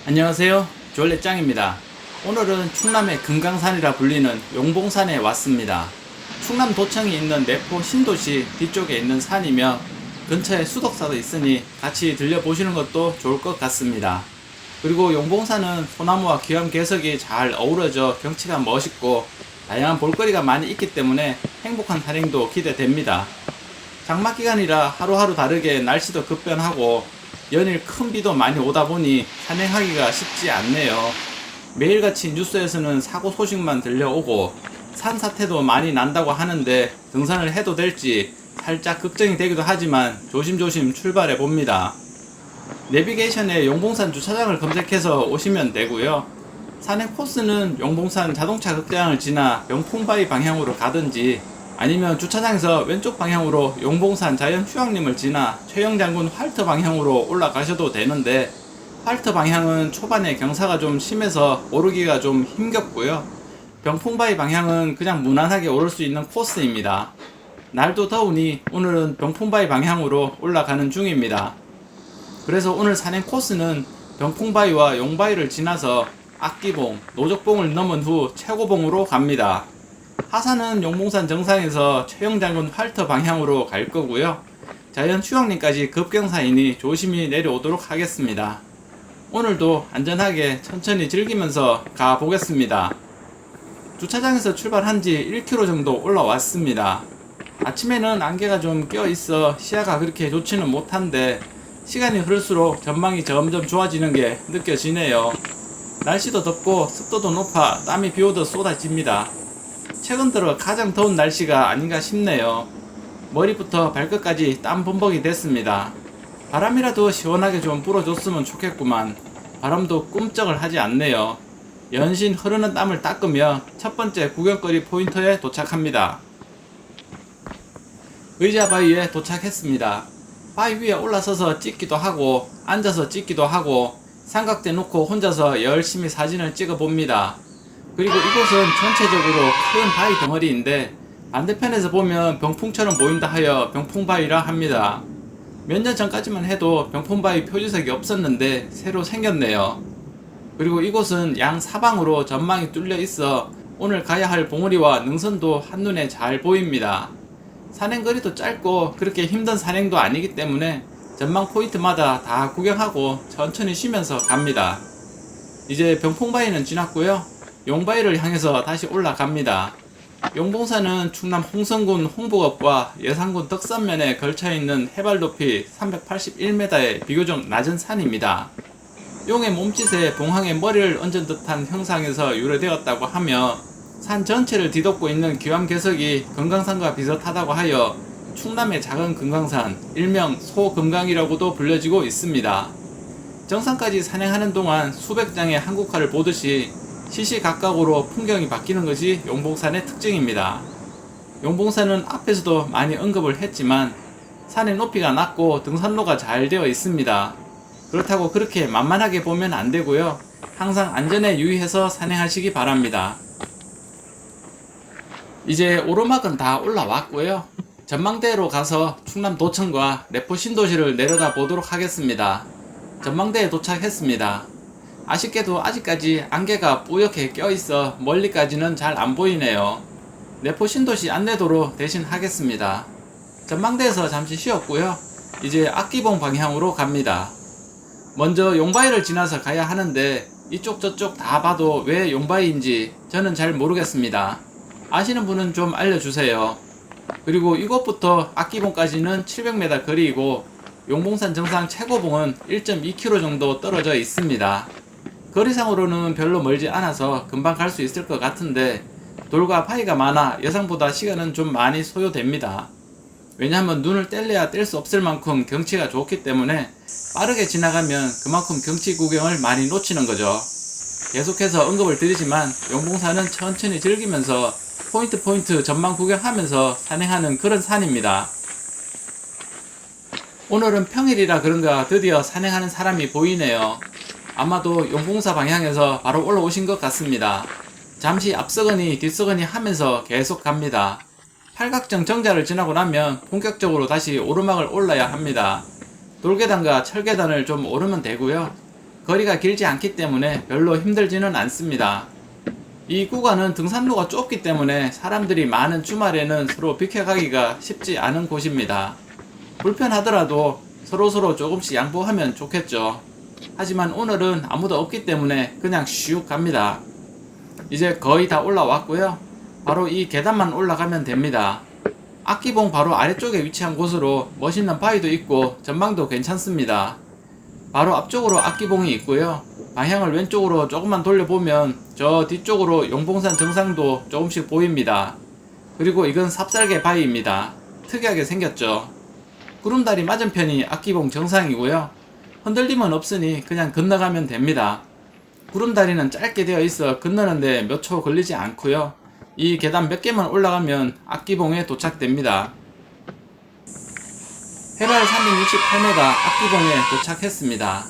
안녕하세요, 졸래짱입니다. 오늘은 충남의 금강산이라 불리는 용봉산에 왔습니다. 충남 도청이 있는 내포 신도시 뒤쪽에 있는 산이며 근처에 수덕사도 있으니 같이 들려보시는 것도 좋을 것 같습니다. 그리고 용봉산은 소나무와 기암괴석이 잘 어우러져 경치가 멋있고 다양한 볼거리가 많이 있기 때문에 행복한 산행도 기대됩니다. 장마기간이라 하루하루 다르게 날씨도 급변하고 연일 큰 비도 많이 오다 보니 산행하기가 쉽지 않네요. 매일같이 뉴스에서는 사고 소식만 들려오고 산사태도 많이 난다고 하는데 등산을 해도 될지 살짝 걱정이 되기도 하지만 조심조심 출발해 봅니다. 내비게이션에 용봉산 주차장을 검색해서 오시면 되고요. 산행 코스는 용봉산 자동차 극장을 지나 명풍바위 방향으로 가든지 아니면 주차장에서 왼쪽 방향으로 용봉산 자연휴양림을 지나 최영장군 활터 방향으로 올라가셔도 되는데, 활터 방향은 초반에 경사가 좀 심해서 오르기가 좀 힘겹고요. 병풍바위 방향은 그냥 무난하게 오를 수 있는 코스입니다. 날도 더우니 오늘은 병풍바위 방향으로 올라가는 중입니다. 그래서 오늘 산행 코스는 병풍바위와 용바위를 지나서 악기봉, 노적봉을 넘은 후 최고봉으로 갑니다. 하산은 용봉산 정상에서 최영장군 활터 방향으로 갈 거고요. 자연휴양림까지 급경사이니 조심히 내려오도록 하겠습니다. 오늘도 안전하게 천천히 즐기면서 가보겠습니다. 주차장에서 출발한 지 1km 정도 올라왔습니다. 아침에는 안개가 좀 껴있어 시야가 그렇게 좋지는 못한데 시간이 흐를수록 전망이 점점 좋아지는 게 느껴지네요. 날씨도 덥고 습도도 높아 땀이 비오듯 쏟아집니다. 최근 들어 가장 더운 날씨가 아닌가 싶네요. 머리부터 발끝까지 땀 범벅이 됐습니다. 바람이라도 시원하게 좀 불어줬으면 좋겠구만. 바람도 꿈쩍을 하지 않네요. 연신 흐르는 땀을 닦으며 첫 번째 구경거리 포인트에 도착합니다. 의자 바위에 도착했습니다. 바위 위에 올라서서 찍기도 하고 앉아서 찍기도 하고 삼각대 놓고 혼자서 열심히 사진을 찍어 봅니다. 그리고 이곳은 전체적으로 큰 바위 덩어리인데 반대편에서 보면 병풍처럼 보인다 하여 병풍바위라 합니다. 몇 년 전까지만 해도 병풍바위 표지석이 없었는데 새로 생겼네요. 그리고 이곳은 양 사방으로 전망이 뚫려 있어 오늘 가야 할 봉우리와 능선도 한눈에 잘 보입니다. 산행거리도 짧고 그렇게 힘든 산행도 아니기 때문에 전망 포인트마다 다 구경하고 천천히 쉬면서 갑니다. 이제 병풍바위는 지났고요. 용바위를 향해서 다시 올라갑니다. 용봉산은 충남 홍성군 홍보읍과 예산군 덕산면에 걸쳐있는 해발 높이 381m의 비교적 낮은 산입니다. 용의 몸짓에 봉황의 머리를 얹은 듯한 형상에서 유래되었다고 하며 산 전체를 뒤덮고 있는 기암괴석이 금강산과 비슷하다고 하여 충남의 작은 금강산, 일명 소금강이라고도 불려지고 있습니다. 정상까지 산행하는 동안 수백 장의 한국화를 보듯이 시시각각으로 풍경이 바뀌는 것이 용봉산의 특징입니다. 용봉산은 앞에서도 많이 언급을 했지만 산의 높이가 낮고 등산로가 잘 되어 있습니다. 그렇다고 그렇게 만만하게 보면 안 되고요. 항상 안전에 유의해서 산행하시기 바랍니다. 이제 오르막은 다 올라왔고요. 전망대로 가서 충남 도청과 내포 신도시를 내려다 보도록 하겠습니다. 전망대에 도착했습니다. 아쉽게도 아직까지 안개가 뿌옇게 껴있어 멀리까지는 잘 안 보이네요. 내포 신도시 안내도로 대신 하겠습니다. 전망대에서 잠시 쉬었고요. 이제 악기봉 방향으로 갑니다. 먼저 용바위를 지나서 가야 하는데 이쪽 저쪽 다 봐도 왜 용바위인지 저는 잘 모르겠습니다. 아시는 분은 좀 알려주세요. 그리고 이곳부터 악기봉까지는 700m 거리이고 용봉산 정상 최고봉은 1.2km 정도 떨어져 있습니다. 거리상으로는 별로 멀지 않아서 금방 갈 수 있을 것 같은데 돌과 바위가 많아 예상보다 시간은 좀 많이 소요됩니다. 왜냐하면 눈을 뗄래야 뗄 수 없을 만큼 경치가 좋기 때문에 빠르게 지나가면 그만큼 경치 구경을 많이 놓치는 거죠. 계속해서 언급을 드리지만 용봉산은 천천히 즐기면서 포인트 전망 구경하면서 산행하는 그런 산입니다. 오늘은 평일이라 그런가 드디어 산행하는 사람이 보이네요. 아마도 용봉사 방향에서 바로 올라오신 것 같습니다. 잠시 앞서거니 뒤서거니 하면서 계속 갑니다. 팔각정 정자를 지나고 나면 본격적으로 다시 오르막을 올라야 합니다. 돌계단과 철계단을 좀 오르면 되고요. 거리가 길지 않기 때문에 별로 힘들지는 않습니다. 이 구간은 등산로가 좁기 때문에 사람들이 많은 주말에는 서로 비켜가기가 쉽지 않은 곳입니다. 불편하더라도 서로서로 조금씩 양보하면 좋겠죠. 하지만 오늘은 아무도 없기 때문에 그냥 슉 갑니다. 이제 거의 다 올라왔고요. 바로 이 계단만 올라가면 됩니다. 악기봉 바로 아래쪽에 위치한 곳으로 멋있는 바위도 있고 전망도 괜찮습니다. 바로 앞쪽으로 악기봉이 있고요. 방향을 왼쪽으로 조금만 돌려보면 저 뒤쪽으로 용봉산 정상도 조금씩 보입니다. 그리고 이건 삽살개 바위입니다. 특이하게 생겼죠. 구름다리 맞은편이 악기봉 정상이고요. 흔들림은 없으니 그냥 건너가면 됩니다. 구름다리는 짧게 되어 있어 건너는데 몇 초 걸리지 않고요. 이 계단 몇 개만 올라가면 악기봉에 도착됩니다. 해발 368m 악기봉에 도착했습니다.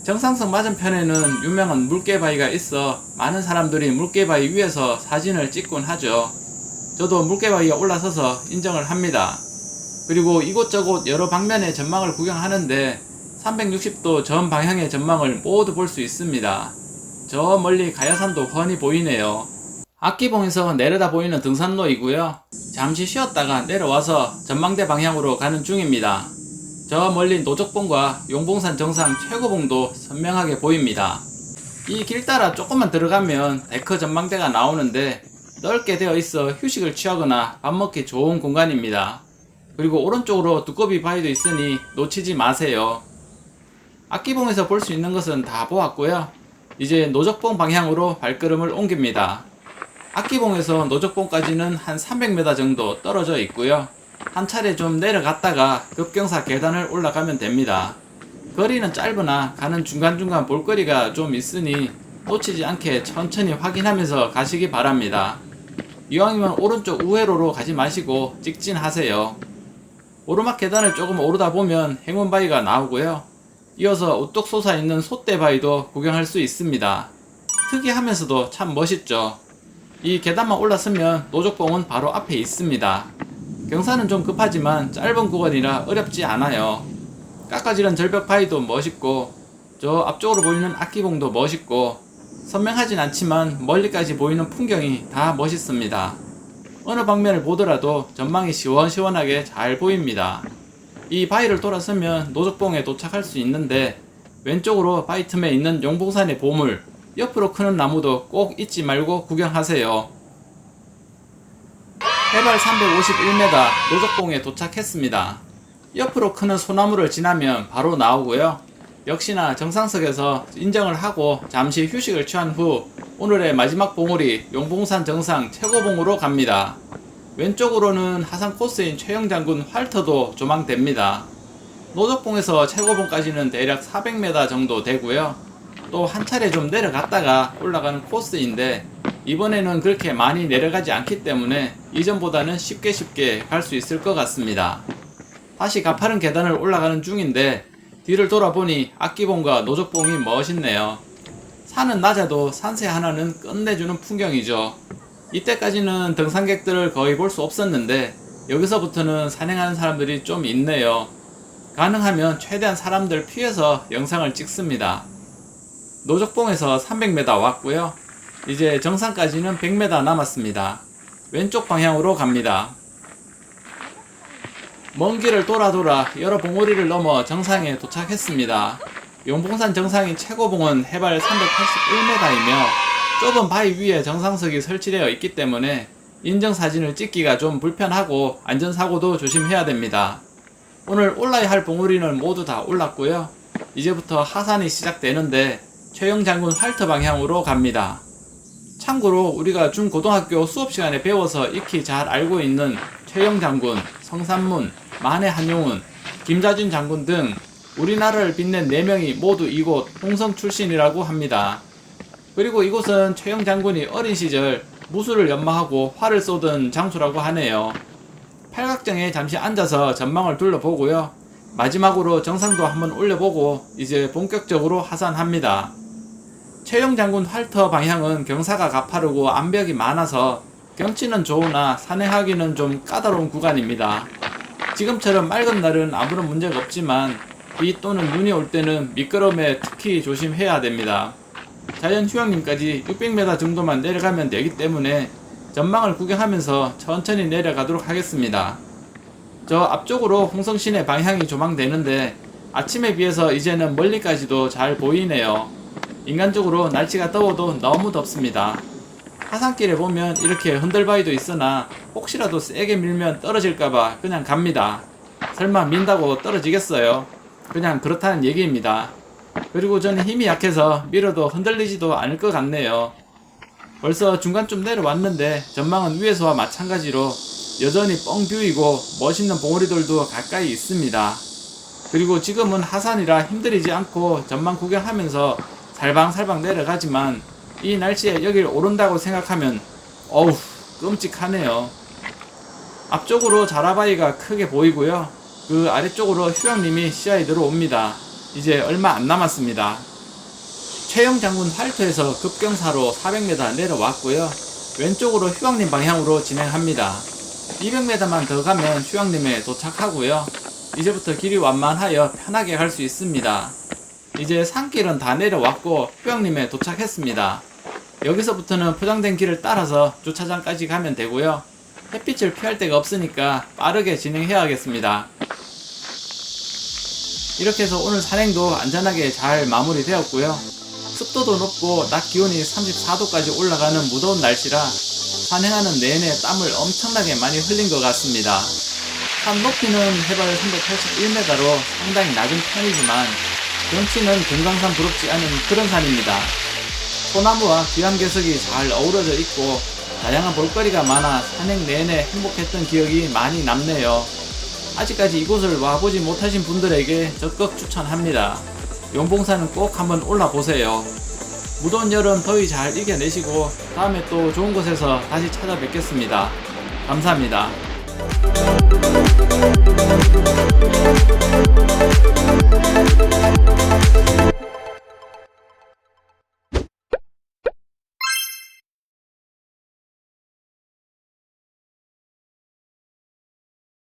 정상석 맞은편에는 유명한 물개바위가 있어 많은 사람들이 물개바위 위에서 사진을 찍곤 하죠. 저도 물개바위에 올라서서 인정을 합니다. 그리고 이곳저곳 여러 방면의 전망을 구경하는데 360도 전 방향의 전망을 모두 볼 수 있습니다. 저 멀리 가야산도 훤히 보이네요. 악기봉에서 내려다 보이는 등산로이고요. 잠시 쉬었다가 내려와서 전망대 방향으로 가는 중입니다. 저 멀리 노적봉과 용봉산 정상 최고봉도 선명하게 보입니다. 이 길 따라 조금만 들어가면 데크 전망대가 나오는데 넓게 되어 있어 휴식을 취하거나 밥 먹기 좋은 공간입니다. 그리고 오른쪽으로 두꺼비 바위도 있으니 놓치지 마세요. 악기봉에서 볼 수 있는 것은 다 보았고요. 이제 노적봉 방향으로 발걸음을 옮깁니다. 악기봉에서 노적봉까지는 한 300m 정도 떨어져 있고요. 한 차례 좀 내려갔다가 급경사 계단을 올라가면 됩니다. 거리는 짧으나 가는 중간중간 볼거리가 좀 있으니 놓치지 않게 천천히 확인하면서 가시기 바랍니다. 이왕이면 오른쪽 우회로로 가지 마시고 직진하세요. 오르막 계단을 조금 오르다 보면 행운바위가 나오고요. 이어서 우뚝 솟아있는 솥대바위도 구경할 수 있습니다. 특이하면서도 참 멋있죠. 이 계단만 올랐으면 노적봉은 바로 앞에 있습니다. 경사는 좀 급하지만 짧은 구간이라 어렵지 않아요. 깎아지른 절벽 바위도 멋있고 저 앞쪽으로 보이는 악기봉도 멋있고 선명하진 않지만 멀리까지 보이는 풍경이 다 멋있습니다. 어느 방면을 보더라도 전망이 시원시원하게 잘 보입니다. 이 바위를 돌아서면 노적봉에 도착할 수 있는데 왼쪽으로 바위 틈에 있는 용봉산의 보물, 옆으로 크는 나무도 꼭 잊지 말고 구경하세요. 해발 351m 노적봉에 도착했습니다. 옆으로 크는 소나무를 지나면 바로 나오고요. 역시나 정상석에서 인정을 하고 잠시 휴식을 취한 후 오늘의 마지막 봉우리 용봉산 정상 최고봉으로 갑니다. 왼쪽으로는 하산 코스인 최영장군 활터도 조망됩니다. 노적봉에서 최고봉까지는 대략 400m 정도 되고요. 또 한 차례 좀 내려갔다가 올라가는 코스인데 이번에는 그렇게 많이 내려가지 않기 때문에 이전보다는 쉽게 갈 수 있을 것 같습니다. 다시 가파른 계단을 올라가는 중인데 뒤를 돌아보니 악기봉과 노적봉이 멋있네요. 산은 낮아도 산새 하나는 끝내주는 풍경이죠. 이때까지는 등산객들을 거의 볼 수 없었는데 여기서부터는 산행하는 사람들이 좀 있네요. 가능하면 최대한 사람들 피해서 영상을 찍습니다. 노적봉에서 300m 왔고요. 이제 정상까지는 100m 남았습니다. 왼쪽 방향으로 갑니다. 먼 길을 돌아 여러 봉우리를 넘어 정상에 도착했습니다. 용봉산 정상인 최고봉은 해발 381m이며 좁은 바위 위에 정상석이 설치되어 있기 때문에 인증사진을 찍기가 좀 불편하고 안전사고도 조심해야 됩니다. 오늘 올라야 할 봉우리는 모두 다 올랐고요. 이제부터 하산이 시작되는데 최영장군 활터 방향으로 갑니다. 참고로 우리가 중고등학교 수업시간에 배워서 익히 잘 알고 있는 최영장군, 성산문, 만해 한용운, 김자준 장군 등 우리나라를 빛낸 4명이 모두 이곳 홍성 출신이라고 합니다. 그리고 이곳은 최영장군이 어린 시절 무술을 연마하고 활을 쏘던 장소라고 하네요. 팔각정에 잠시 앉아서 전망을 둘러보고요. 마지막으로 정상도 한번 올려보고 이제 본격적으로 하산합니다. 최영장군 활터 방향은 경사가 가파르고 암벽이 많아서 경치는 좋으나 산행하기는 좀 까다로운 구간입니다. 지금처럼 맑은 날은 아무런 문제가 없지만 비 또는 눈이 올 때는 미끄럼에 특히 조심해야 됩니다. 자연 휴양림까지 600m 정도만 내려가면 되기 때문에 전망을 구경하면서 천천히 내려가도록 하겠습니다. 저 앞쪽으로 홍성시내 방향이 조망되는데 아침에 비해서 이제는 멀리까지도 잘 보이네요. 인간적으로 날씨가 더워도 너무 덥습니다. 하산길에 보면 이렇게 흔들바위도 있으나 혹시라도 세게 밀면 떨어질까봐 그냥 갑니다. 설마 민다고 떨어지겠어요? 그냥 그렇다는 얘기입니다. 그리고 저는 힘이 약해서 밀어도 흔들리지도 않을 것 같네요. 벌써 중간쯤 내려왔는데 전망은 위에서와 마찬가지로 여전히 뻥 뷰이고 멋있는 봉우리들도 가까이 있습니다. 그리고 지금은 하산이라 힘들이지 않고 전망 구경하면서 살방살방 내려가지만 이 날씨에 여길 오른다고 생각하면 어우 끔찍하네요. 앞쪽으로 자라바위가 크게 보이고요. 그 아래쪽으로 휴양림이 시야에 들어옵니다. 이제 얼마 안 남았습니다. 최영 장군 활터에서 급경사로 400m 내려왔고요. 왼쪽으로 휴양림 방향으로 진행합니다. 200m만 더 가면 휴양림에 도착하고요. 이제부터 길이 완만하여 편하게 갈 수 있습니다. 이제 산길은 다 내려왔고 휴양림에 도착했습니다. 여기서부터는 포장된 길을 따라서 주차장까지 가면 되고요. 햇빛을 피할 데가 없으니까 빠르게 진행해야겠습니다. 이렇게 해서 오늘 산행도 안전하게 잘 마무리되었고요. 습도도 높고 낮 기온이 34도까지 올라가는 무더운 날씨라 산행하는 내내 땀을 엄청나게 많이 흘린 것 같습니다. 산 높이는 해발 381m로 상당히 낮은 편이지만 경치는 금강산 부럽지 않은 그런 산입니다. 소나무와 귀암괴석이 잘 어우러져 있고 다양한 볼거리가 많아 산행 내내 행복했던 기억이 많이 남네요. 아직까지 이곳을 와보지 못하신 분들에게 적극 추천합니다. 용봉산은 꼭 한번 올라보세요. 무더운 여름 더위 잘 이겨내시고 다음에 또 좋은 곳에서 다시 찾아뵙겠습니다. 감사합니다.